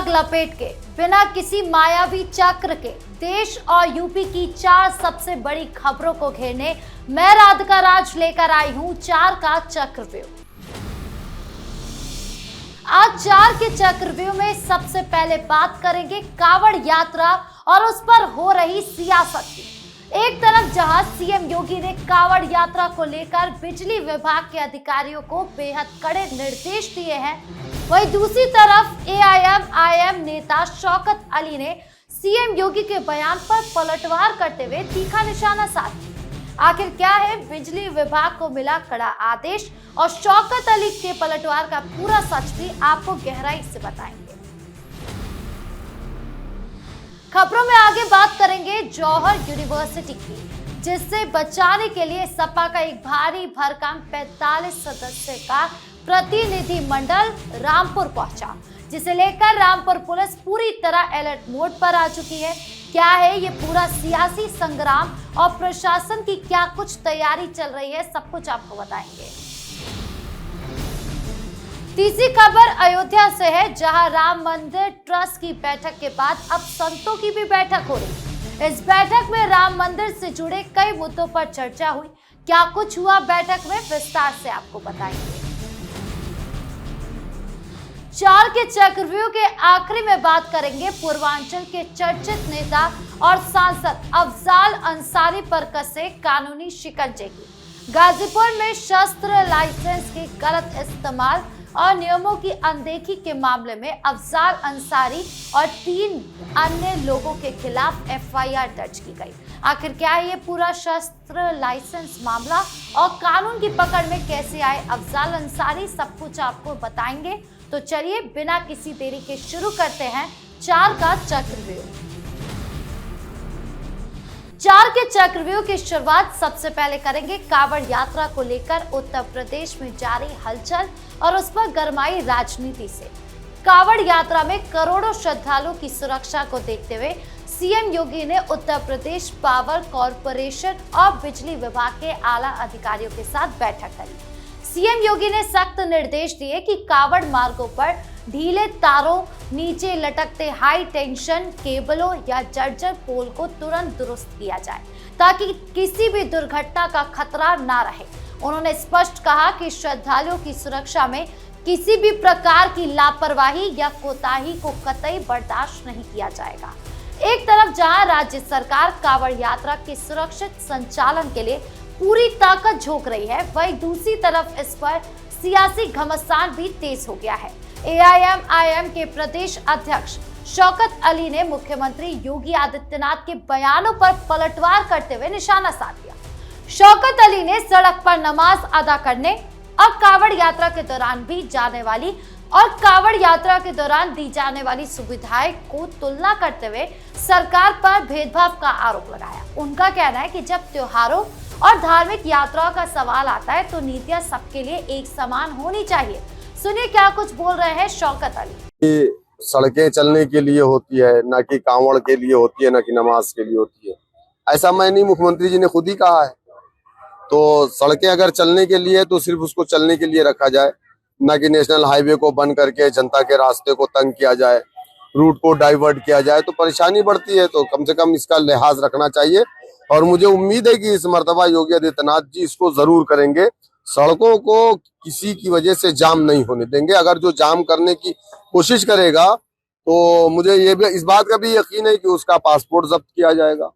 पग लपेट के बिना किसी मायावी चक्र के देश और यूपी की 4 सबसे बड़ी खबरों को घेरने मैं राधिका राज लेकर आई हूं 4 का चक्रव्यूह। आज 4 के चक्रव्यूह में सबसे पहले बात करेंगे कांवड़ यात्रा और उस पर हो रही सियासत की। एक तरफ जहां सीएम योगी ने कांवड़ यात्रा को लेकर बिजली विभाग के अधिकारियों को बेहद कड़े निर्देश दिए हैं, वहीं दूसरी तरफ एआईएम नेता शौकत अली ने सीएम योगी के बयान पर पलटवार करते हुए तीखा निशाना साधा। आखिर क्या है बिजली विभाग को मिला कड़ा आदेश और शौकत अली के पलटवार का पूरा सच भी आपको गहराई से बताएंगे। खबरों में आगे बात करेंगे जौहर यूनिवर्सिटी की, जिससे बचाने के लिए सपा का एक भारी भरकम 45 सदस्य का प्रतिनिधि मंडल रामपुर पहुंचा, जिसे लेकर रामपुर पुलिस पूरी तरह अलर्ट मोड पर आ चुकी है। क्या है ये पूरा सियासी संग्राम और प्रशासन की क्या कुछ तैयारी चल रही है, सब कुछ आपको बताएंगे। तीसरी खबर अयोध्या से है, जहां राम मंदिर ट्रस्ट की बैठक के बाद अब संतों की भी बैठक हो रही। इस बैठक में राम मंदिर से जुड़े कई मुद्दों पर चर्चा हुई। क्या कुछ हुआ बैठक में, विस्तार से आपको बताएंगे। 4 के चक्रव्यूह के आखिरी में बात करेंगे पूर्वांचल के चर्चित नेता और सांसद अफजाल अंसारी पर कसे कानूनी शिकंजे की। गाजीपुर में शस्त्र लाइसेंस के गलत इस्तेमाल और नियमों की अनदेखी के मामले में अफजाल अंसारी और 3 अन्य लोगों के खिलाफ एफआईआर दर्ज की गई। आखिर क्या है ये पूरा शस्त्र लाइसेंस मामला और कानून की पकड़ में कैसे आए अफजाल अंसारी, सब कुछ आपको बताएंगे। तो चलिए बिना किसी देरी के शुरू करते हैं 4 का चक्रव्यूह। 4 के चक्रव्यूह की शुरुआत सबसे पहले करेंगे कांवड़ यात्रा को लेकर उत्तर प्रदेश में जारी हलचल और उस पर गरमाई राजनीति से। कांवड़ यात्रा में करोड़ों श्रद्धालुओं की सुरक्षा को देखते हुए सीएम योगी ने उत्तर प्रदेश पावर कॉरपोरेशन और बिजली विभाग के आला अधिकारियों के साथ बैठक करी। सीएम योगी ने सख्त निर्देश दिए कि कांवड़ मार्गों पर ढीले तारों, नीचे लटकते हाई टेंशन केबलों या जर्जर पोल को तुरंत दुरुस्त किया जाए, ताकि किसी भी दुर्घटना का खतरा ना रहे। उन्होंने स्पष्ट कहा कि श्रद्धालुओं की सुरक्षा में किसी भी प्रकार की लापरवाही या कोताही को कतई बर्दाश्त नहीं किया जाएगा। एक तरफ जहां राज्य सरकार कांवड़ यात्रा के सुरक्षित संचालन के लिए पूरी ताकत झोंक रही है, वहीं दूसरी तरफ इस पर सियासी घमासान भी तेज हो गया है। एआईएम के प्रदेश अध्यक्ष शौकत अली ने मुख्यमंत्री योगी आदित्यनाथ के बयानों पर पलटवार करते हुए निशाना साध दिया। शौकत अली ने सड़क पर नमाज अदा करने और कांवड़ यात्रा के दौरान दी जाने वाली सुविधाएं को तुलना करते हुए सरकार पर भेदभाव का आरोप लगाया। उनका कहना है कि जब त्योहारों और धार्मिक यात्राओं का सवाल आता है तो नीतियां सबके लिए एक समान होनी चाहिए। सुनिए क्या कुछ बोल रहे हैं शौकत अली। सड़कें चलने के लिए होती है, ना कि कांवड़ के लिए होती है, ना कि नमाज के लिए होती है। ऐसा मैं नहीं, मुख्यमंत्री जी ने खुद ही कहा है। तो सड़कें अगर चलने के लिए तो सिर्फ उसको चलने के लिए रखा जाए, ना कि नेशनल हाईवे को बंद करके जनता के रास्ते को तंग किया जाए, रूट को डाइवर्ट किया जाए तो परेशानी बढ़ती है। तो कम से कम इसका लिहाज रखना चाहिए और मुझे उम्मीद है कि इस मर्तबा योगी आदित्यनाथ जी इसको जरूर करेंगे। सड़कों को किसी की वजह से जाम नहीं होने देंगे। अगर जो जाम करने की कोशिश करेगा तो मुझे ये भी इस बात का भी यकीन है कि उसका पासपोर्ट जब्त किया जाएगा,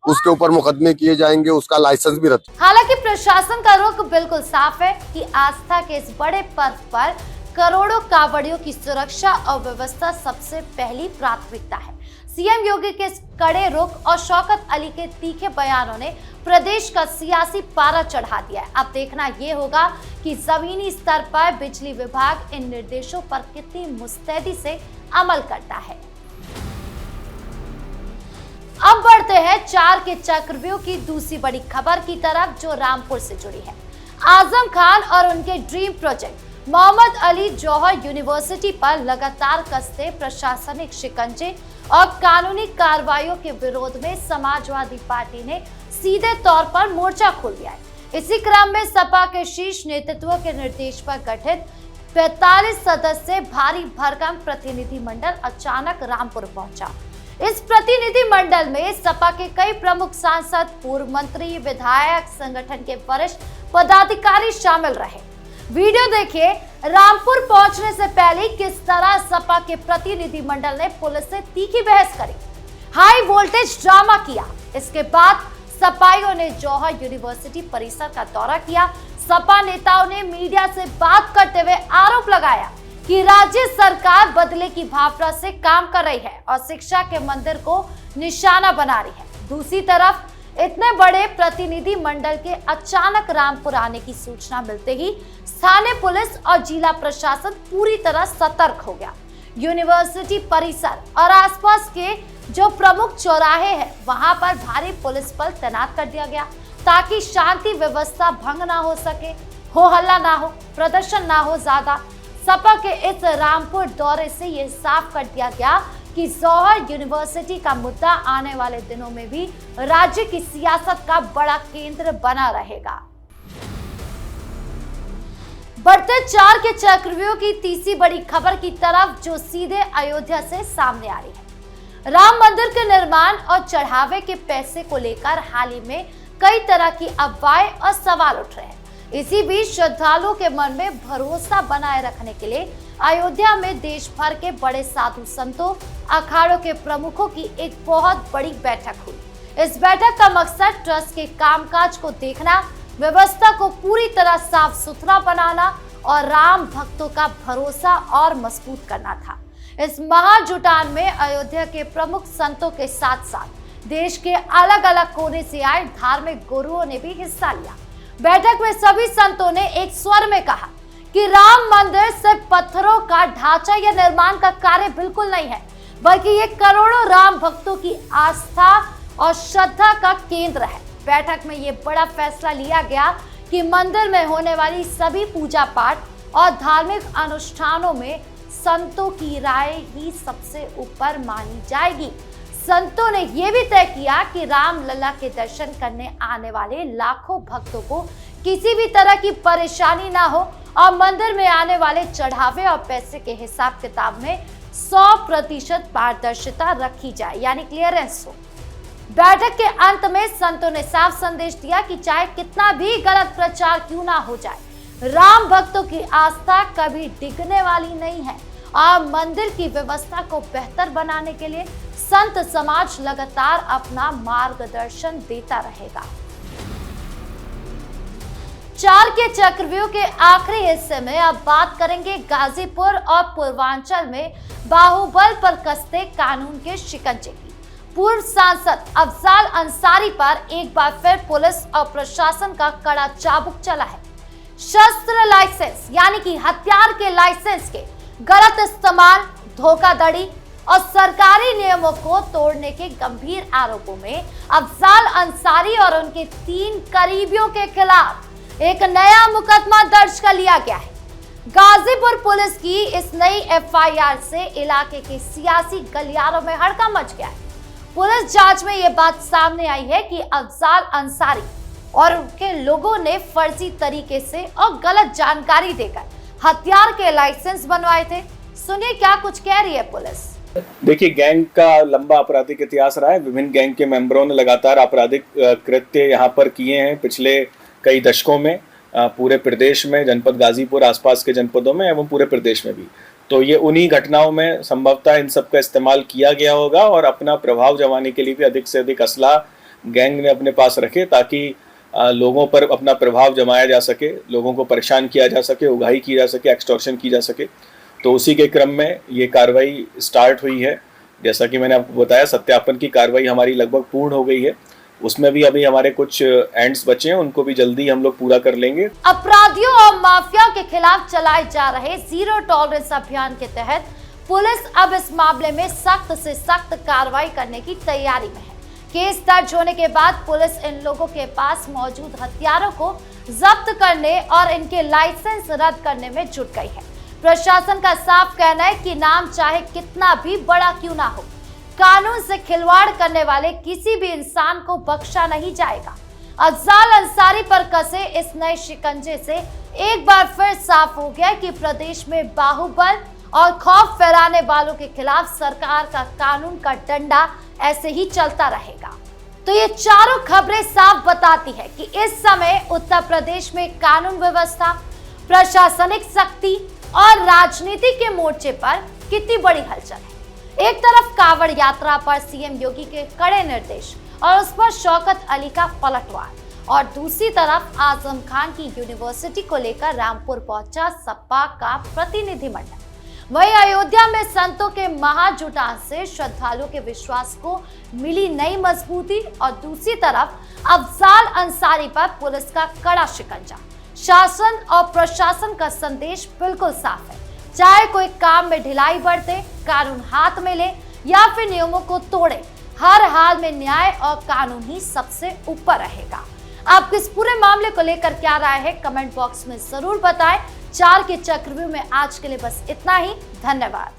उसके ऊपर मुकदमे किए जाएंगे, उसका लाइसेंस भी रद्द। हालांकि प्रशासन का रुख बिल्कुल साफ है कि आस्था के इस बड़े पर्व पर करोड़ों कांवड़ियों की सुरक्षा और व्यवस्था सबसे पहली प्राथमिकता है। सीएम योगी के कड़े रुख और शौकत अली के तीखे बयानों ने प्रदेश का सियासी पारा चढ़ा दिया है। अब देखना ये होगा कि जमीनी स्तर पर बिजली विभाग इन निर्देशों पर कितनी मुस्तैदी से अमल करता है। अब बढ़ते हैं 4 के चक्रव्यूह की दूसरी बड़ी खबर की तरफ, जो रामपुर से जुड़ी है। आजम खान और उनके ड्रीम प्रोजेक्ट मोहम्मद अली जौहर यूनिवर्सिटी पर लगातार कसते प्रशासनिक शिकंजे और कानूनी कार्रवाइयों के विरोध में समाजवादी पार्टी ने सीधे तौर पर मोर्चा खोल दिया है। इसी क्रम में सपा के शीर्ष नेतृत्व के निर्देश पर गठित 45 सदस्य भारी भरकम प्रतिनिधि मंडल अचानक रामपुर पहुंचा। इस प्रतिनिधि मंडल में सपा के कई प्रमुख सांसद, पूर्व मंत्री, विधायक, संगठन के वरिष्ठ पदाधिकारी शामिल रहे। वीडियो देखिए, रामपुर पहुंचने से पहले किस तरह सपा के प्रतिनिधि मंडल ने पुलिस से तीखी बहस करी, हाई वोल्टेज ड्रामा किया। इसके बाद सपाइयों ने जौहर यूनिवर्सिटी परिसर का दौरा किया। सपा नेताओं ने मीडिया से बात करते हुए आरोप लगाया कि राज्य सरकार बदले की भावना से काम कर रही है और शिक्षा के मंदिर को निशाना बना रही है। दूसरी तरफ इतने बड़े प्रतिनिधि मंडल के अचानक रामपुर आने की सूचना मिलते ही स्थानीय पुलिस और जिला प्रशासन पूरी तरह सतर्क हो गया। यूनिवर्सिटी परिसर और आसपास के जो प्रमुख चौराहे हैं वहां पर भारी पुलिस बल तैनात कर दिया गया ताकि शांति व्यवस्था भंग ना हो सके, हो हल्ला ना हो, प्रदर्शन ना हो ज्यादा। सपा के इस रामपुर दौरे से ये साफ कर दिया गया कि जौहर यूनिवर्सिटी का मुद्दा आने वाले दिनों में भी राज्य की सियासत का बड़ा केंद्र बना रहेगा। बढ़ते 4 के चक्रव्यूह की तीसरी बड़ी खबर की तरफ, जो सीधे अयोध्या से सामने आ रही है। राम मंदिर के निर्माण और चढ़ावे के पैसे को लेकर हाल ही में कई तरह की अफवाहें और सवाल उठ रहे हैं। इसी बीच श्रद्धालुओं के मन में भरोसा बनाए रखने के लिए अयोध्या में देश भर के बड़े साधु संतों, अखाड़ों के प्रमुखों की एक बहुत बड़ी बैठक हुई। इस बैठक का मकसद ट्रस्ट के कामकाज को देखना, व्यवस्था को पूरी तरह साफ सुथरा बनाना और राम भक्तों का भरोसा और मजबूत करना था। इस महाजुटान में अयोध्या के प्रमुख संतों के साथ साथ देश के अलग अलग कोने से आए धार्मिक गुरुओं ने भी हिस्सा लिया। बैठक में सभी संतों ने एक स्वर में कहा कि राम मंदिर सिर्फ पत्थरों का ढांचा या निर्माण का कार्य बिल्कुल नहीं है, बल्कि ये करोड़ों राम भक्तों की आस्था और श्रद्धा का केंद्र है। बैठक में ये बड़ा फैसला लिया गया कि मंदिर में होने वाली सभी पूजा पाठ और धार्मिक अनुष्ठानों में संतों की राय ही सबसे ऊपर मानी जाएगी। संतों ने यह भी तय किया कि रामलला के दर्शन करने आने वाले लाखों भक्तों को किसी भी तरह की परेशानी ना हो और मंदिर में आने वाले चढ़ावे और पैसे के हिसाब किताब में 100% पारदर्शिता रखी जाए, यानी क्लियरेंस हो। बैठक के अंत में संतों ने साफ संदेश दिया कि चाहे कितना भी गलत प्रचार क्यों ना हो जाए, राम भक्तों की आस्था कभी डिगने वाली नहीं है और मंदिर की व्यवस्था को बेहतर बनाने के लिए संत समाज लगातार अपना मार्गदर्शन देता रहेगा। 4 के चक्रव्यूह के आखिरी हिस्से में अब बात करेंगे गाजीपुर और पूर्वांचल में बाहुबल पर कसते कानून के शिकंजे की। पूर्व सांसद अफजाल अंसारी पर एक बार फिर पुलिस और प्रशासन का कड़ा चाबुक चला है। शस्त्र लाइसेंस यानी कि हथियार के लाइसेंस के गलत इस्तेमाल, धोखाधड़ी और सरकारी नियमों को तोड़ने के गंभीर आरोपों में अफजाल अंसारी और उनके 3 करीबियों के खिलाफ एक नया मुकदमा दर्ज कर लिया गया है। गाजीपुर पुलिस की इस नई एफआईआर से इलाके के सियासी गलियारों में हड़कंप मच गया है। पुलिस जांच में यह बात सामने आई है कि अफजाल अंसारी और उनके लोगों ने फर्जी तरीके से और गलत जानकारी देकर हथियार के लाइसेंस बनवाए थे। सुनिए क्या कुछ कह रही है पुलिस। देखिए, गैंग का लंबा आपराधिक इतिहास रहा है। विभिन्न गैंग के मेंबरों ने लगातार आपराधिक कृत्य यहाँ पर किए हैं पिछले कई दशकों में, पूरे प्रदेश में, जनपद गाजीपुर, आसपास के जनपदों में एवं पूरे प्रदेश में भी। तो ये उन्हीं घटनाओं में संभवतः इन सब का इस्तेमाल किया गया होगा और अपना प्रभाव जमाने के लिए भी अधिक से अधिक असला गैंग ने अपने पास रखे ताकि लोगों पर अपना प्रभाव जमाया जा सके, लोगों को परेशान किया जा सके, उगाही की जा सके, एक्सटॉर्शन की जा सके। तो उसी के क्रम में ये कार्रवाई स्टार्ट हुई है। जैसा कि मैंने आपको बताया, सत्यापन की कार्रवाई हमारी लगभग पूर्ण हो गई है। उसमें भी अभी हमारे कुछ एंड्स बचे हैं, उनको भी जल्दी हम लोग पूरा कर लेंगे। अपराधियों और माफिया के खिलाफ चलाए जा रहे जीरो टॉलरेंस अभियान के तहत पुलिस अब इस मामले में सख्त से सख्त कार्रवाई करने की तैयारी में है। केस दर्ज होने के बाद पुलिस इन लोगों के पास मौजूद हथियारों को जब्त करने और इनके लाइसेंस रद्द करने में जुट गई है। प्रशासन का साफ कहना है कि नाम चाहे कितना भी बड़ा क्यों ना हो, कानून से खिलवाड़ करने वाले किसी भी इंसान को बख्शा नहीं जाएगा। अफजाल अंसारी पर कसे इस नए शिकंजे से एक बार फिर साफ हो गया कि प्रदेश में बाहुबल और खौफ फैलाने वालों के खिलाफ सरकार का कानून का डंडा ऐसे ही चलता रहेगा। तो ये चारों खबरें साफ बताती है कि इस समय उत्तर प्रदेश में कानून व्यवस्था, प्रशासनिक शक्ति और राजनीति के मोर्चे पर कितनी बड़ी हलचल है। एक तरफ कांवड़ यात्रा पर सीएम योगी के कड़े निर्देश और उस पर शौकत अली का पलटवार, और दूसरी तरफ आजम खान की यूनिवर्सिटी को लेकर रामपुर पहुंचा सपा का प्रतिनिधिमंडल। वहीं अयोध्या में संतों के महाजुटान से श्रद्धालुओं के विश्वास को मिली नई मजबूती, और दूसरी तरफ अफजाल अंसारी पर पुलिस का कड़ा शिकंजा। शासन और प्रशासन का संदेश बिल्कुल साफ है, चाहे कोई काम में ढिलाई बरते, कानून हाथ में ले या फिर नियमों को तोड़े, हर हाल में न्याय और कानून ही सबसे ऊपर रहेगा। आपको इस पूरे मामले को लेकर क्या राय है, कमेंट बॉक्स में जरूर बताएं। 4 के चक्रव्यूह में आज के लिए बस इतना ही। धन्यवाद।